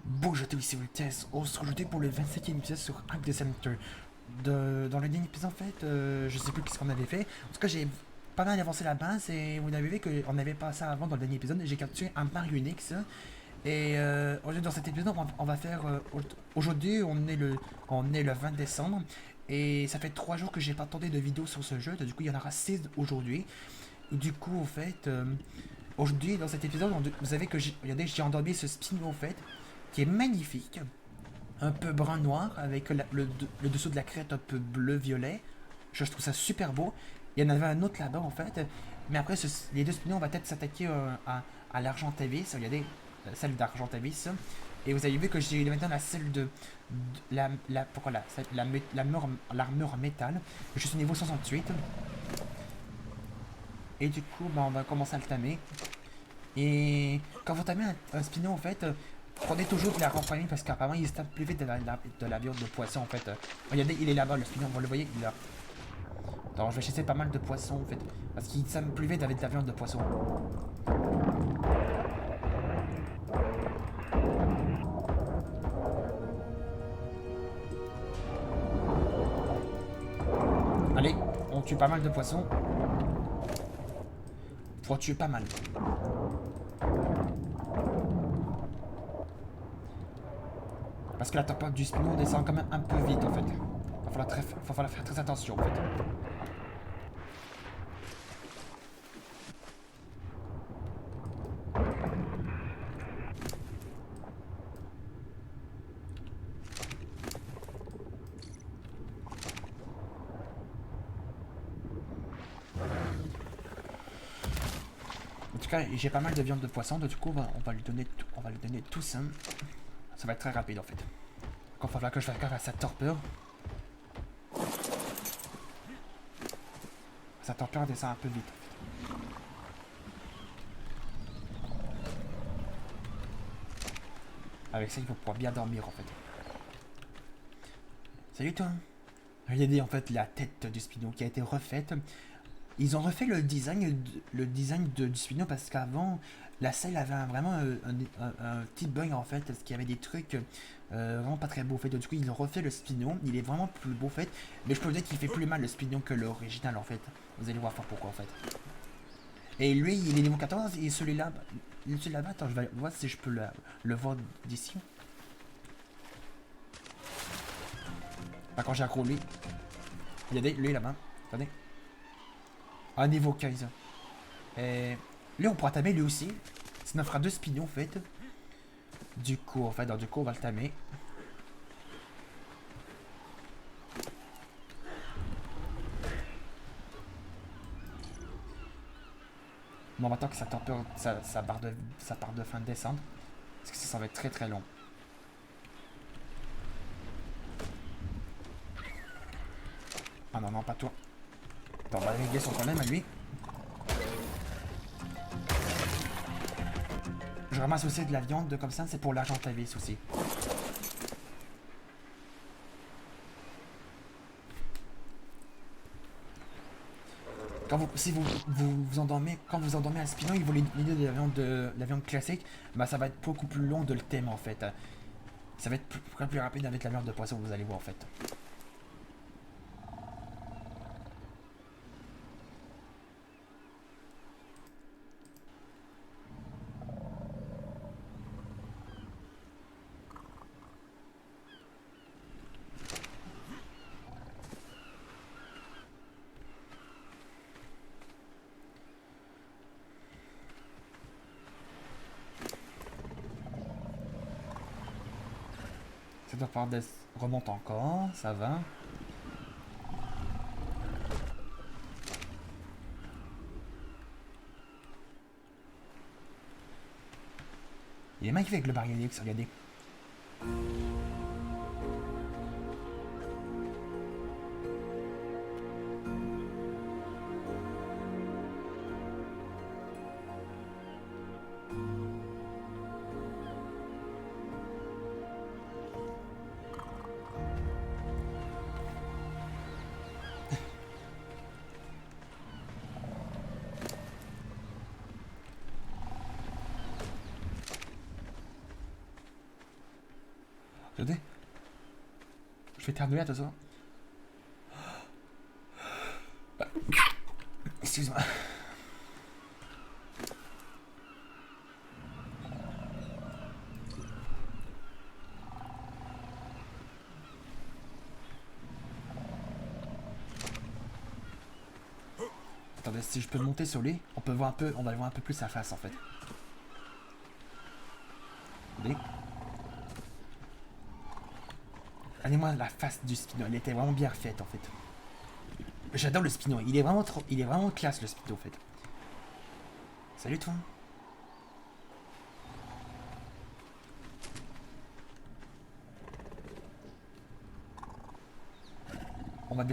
Bonjour à tous, ici Voltes. On se retrouve pour le 27e épisode sur Hack the Center. Dans le dernier épisode, en fait, je sais plus ce qu'on avait fait. En tout cas, j'ai pas mal avancé la base et vous avez vu qu'on avait passé avant dans le dernier épisode. J'ai capturé un Marionix. Et aujourd'hui, dans cet épisode, on va faire. Aujourd'hui, on est le 20 décembre. Et ça fait 3 jours que j'ai pas tenté de vidéo sur ce jeu. Du coup, il y en aura 6 aujourd'hui. Du coup, en fait, aujourd'hui, dans cet épisode, vous savez que regardez, j'ai endormi ce spin en fait, qui est magnifique, un peu brun-noir, avec le dessous de la crête un peu bleu-violet. Je trouve ça super beau. Il y en avait un autre là-bas en fait. Mais après, les deux spinners, on va peut-être s'attaquer à l'Argentavis. Regardez, celle d'Argentavis. Et vous avez vu que j'ai maintenant la celle pourquoi l'armure en métal. Je suis niveau 68. Et du coup, bah, on va commencer à le tamer. Et quand vous tamez un spinner, en fait, prenez toujours de la compagnie parce qu'apparemment il se tape plus vite de la viande de poisson en fait. Regardez, il est là-bas le spinner, vous le voyez, il est là. Alors je vais chasser pas mal de poissons en fait. Parce qu'il se tape plus vite avec de la viande de poisson. Allez, on tue pas mal de poissons. Faut en tuer pas mal. Parce que la température du spinner descend quand même un peu vite en fait. Va falloir faire très attention en fait. En tout cas, j'ai pas mal de viande de poisson, du coup on va lui donner tout ça. Ça va être très rapide en fait. Quand il va falloir que je fasse gaffe à sa torpeur. Sa torpeur descend un peu vite. Avec ça, il faut pouvoir bien dormir en fait. Salut toi. Regardez en fait la tête du Spino qui a été refaite. Ils ont refait du Spino parce qu'avant, la selle avait vraiment un petit bug en fait, parce qu'il y avait des trucs vraiment pas très beaux fait. Du coup, ils ont refait le Spino. Il est vraiment plus beau fait. Mais je peux vous dire qu'il fait plus mal le Spino que l'original en fait. Vous allez voir pourquoi en fait. Et lui, il est niveau 14 et celui-là, attends, je vais voir si je peux le voir d'ici. Par contre, j'ai accro lui. Regardez, lui là-bas. Attendez. Ah, niveau 15. Et lui, on pourra tamer lui aussi. Ça nous fera deux spignons en fait. Du coup, on va le tamer. Bon, on va attendre que sa barre de fin descende. Parce que ça va être très très long. Ah non, non, pas toi. Attends, on va régler son problème à lui. Je ramasse aussi de la viande comme ça, c'est pour l'Argentavis aussi. Si vous endormez, quand vous endormez un spino, il vous l'idée de la viande classique, bah ça va être beaucoup plus long de le thème en fait. Ça va être plus rapide avec la viande de poisson, vous allez voir en fait. Ça doit faire des... remonte encore, ça va. Il est magnifique le Baryonyx, regardez. Attendez. Je vais éternuer, attention. Excuse-moi. Attendez, si je peux monter sur lui, on peut voir un peu, on va voir un peu plus sa face en fait. Attendez. Regardez-moi la face du Spino, elle était vraiment bien faite en fait. J'adore le Spino, il est vraiment trop, il est vraiment classe le Spino en fait. Salut toi. On va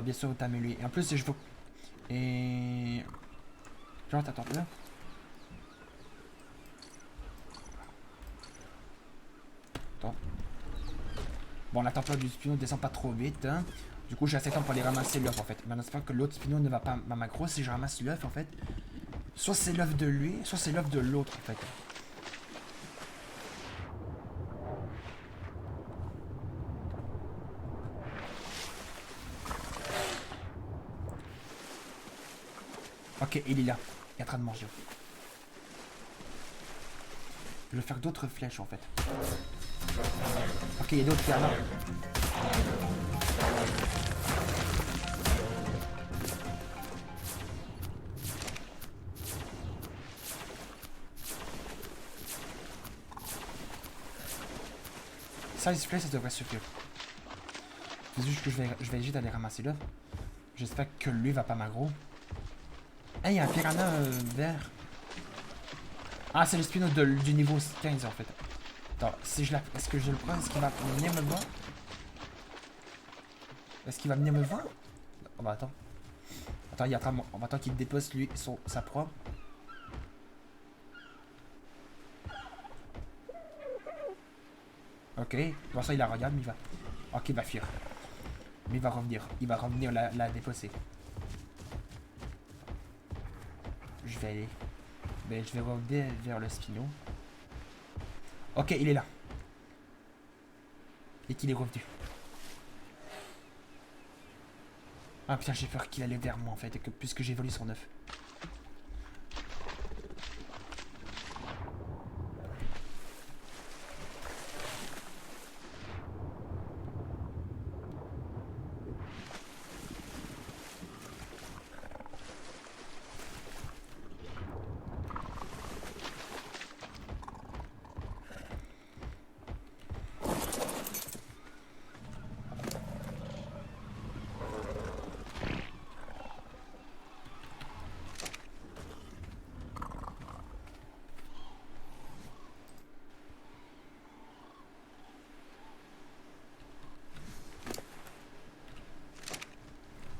bien sûr tamer lui. Et en plus, je veux. Et. Genre, t'attends là. Attends. Bon, la température du Spino descend pas trop vite. Hein. Du coup, j'ai assez de temps pour aller ramasser l'œuf en fait. Mais j'espère que l'autre Spino ne va pas à macro si je ramasse l'œuf en fait. Soit c'est l'œuf de lui, soit c'est l'œuf de l'autre en fait. Ok, il est là. Il est en train de manger. Je vais faire d'autres flèches en fait. Ok, il y a d'autres pianos. Ça, les flèches, ça devrait suffire. C'est juste que je vais essayer d'aller ramasser l'œuf. J'espère que lui va pas m'aggro. Ah, il y a un piranha vert. Ah, c'est le Spino du niveau 15 en fait. Attends, si je la... Est-ce que je le prends? Est-ce qu'il va venir me voir? Est-ce qu'il va venir me voir? Oh, bah attends. Attends, il est en train de... On va attendre qu'il dépose lui, sa proie. Ok. Pour ça, il la regarde, mais il va... Ok, il va fuir. Mais il va revenir. Il va revenir la déposer. Je vais aller... Ben, je vais revenir vers le Spino. Ok, il est là. Et qu'il est revenu. Ah putain, j'ai peur qu'il allait vers moi en fait, puisque j'ai volé son œuf.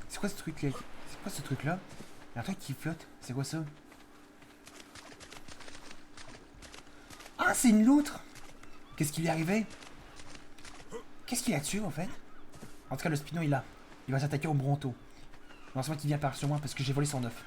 C'est quoi ce truc là? C'est quoi ce truc là? Il y a un truc qui flotte. C'est quoi ça? Ah, c'est une loutre! Qu'est-ce qui lui est arrivé? Qu'est-ce qu'il a tué en fait? En tout cas, le Spino il a. Il va s'attaquer au Bronto. Non, c'est moi qui vient par sur moi parce que j'ai volé son œuf.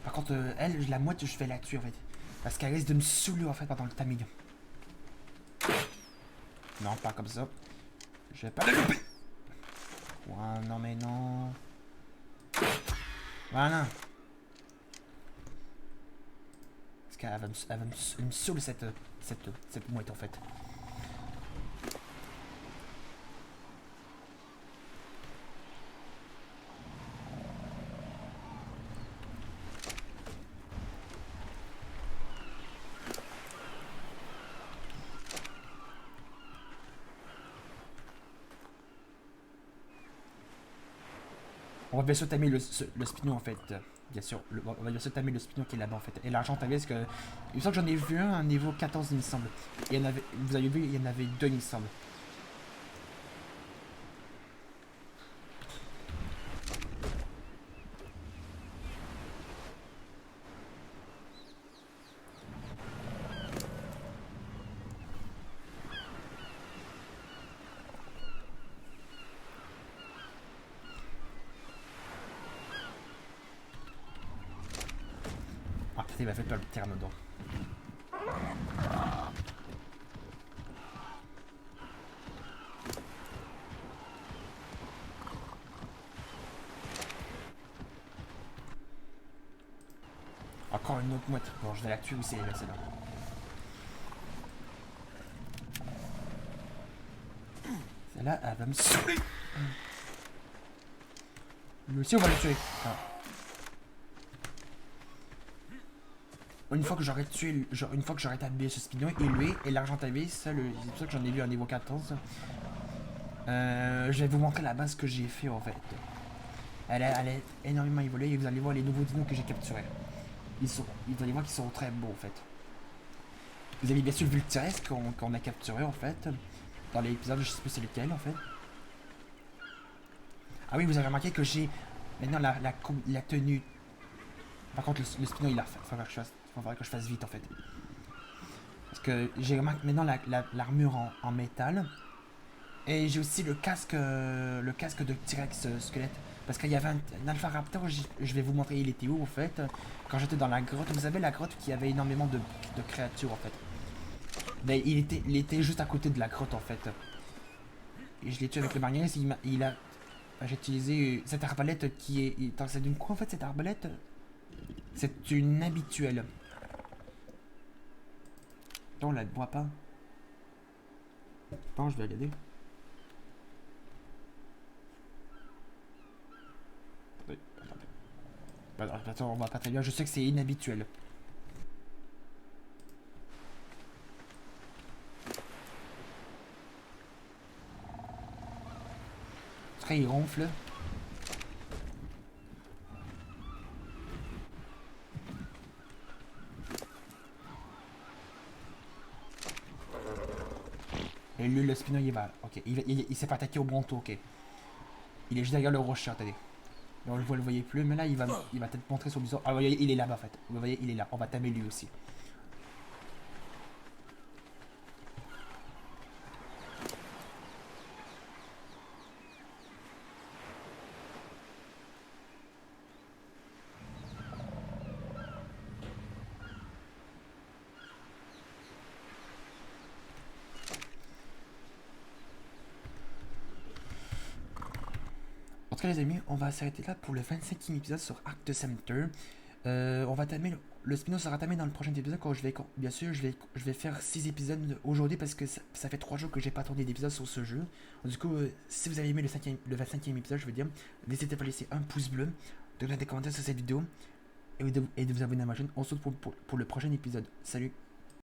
Par contre, elle, la mouette, je vais la tuer en fait. Parce qu'elle risque de me saouler en fait pendant le timing. Non, pas comme ça. Je vais pas la louper. Ouais, non mais non. Voilà. Parce qu'elle va me saouler cette mouette en fait. On va bien sûr tamer le Spino en fait. Bien sûr, on va bien sûr tamer le Spino qui est là-bas en fait. Et l'argent tagué, parce que. Il me semble que j'en ai vu un à niveau 14, il me semble. Et il y en avait, vous avez vu, il y en avait deux, il me semble. il m'a fait peur le pteranodon. Encore une autre mouette. Bon, je vais la tuer aussi, là, celle-là. Celle-là, elle va me saouler. Lui aussi, on va le tuer. Ah. Une fois que j'aurai tué, une fois que j'aurai tablé ce Spino et lui et l'argent tablé, ça, c'est pour ça que j'en ai vu à niveau 14. Je vais vous montrer la base que j'ai fait en fait. Elle a énormément évolué et vous allez voir les nouveaux dinos que j'ai capturés. Vous allez voir qu'ils sont très beaux en fait. Vous avez bien sûr vu le T-Rex qu'on a capturé en fait. Dans l'épisode, je sais plus c'est lequel en fait. Ah oui, vous avez remarqué que j'ai maintenant la tenue. Par contre, le Spino il a fait. Faudrait que je fasse vite en fait. Parce que j'ai remarqué maintenant l'armure en métal. Et j'ai aussi le casque de T-Rex squelette. Parce qu'il y avait un Alpha Raptor, je vais vous montrer il était où en fait. Quand j'étais dans la grotte, vous savez la grotte qui avait énormément de créatures en fait. Ben, il était juste à côté de la grotte en fait. Et je l'ai tué avec le magnèse, j'ai utilisé cette arbalète qui est... C'est d'une quoi en fait cette arbalète? C'est une habituelle. Non, on la voit pas. Attends, je vais regarder. Attends, on voit pas très bien. Je sais que c'est inhabituel. Après, il ronfle. Et lui, le Spino, il va. Ok, il s'est pas attaqué au bronto, ok. Il est juste derrière le rocher, attendez. On le voyez plus, mais là, il va peut-être montrer son bison. Ah, vous voyez, il est là-bas, en fait. Vous voyez, il est là. On va tamer lui aussi. En tout cas les amis, on va s'arrêter là pour le 25e épisode sur Arc de Center. On va tamer, le Spino sera tamé dans le prochain épisode quand bien sûr, je vais faire 6 épisodes aujourd'hui parce que ça fait 3 jours que j'ai pas tourné d'épisode sur ce jeu. Du coup, si vous avez aimé le 25e épisode, je veux dire, n'hésitez pas à laisser un pouce bleu, de donner des commentaires sur cette vidéo et de vous abonner à ma chaîne. On se retrouve pour le prochain épisode. Salut!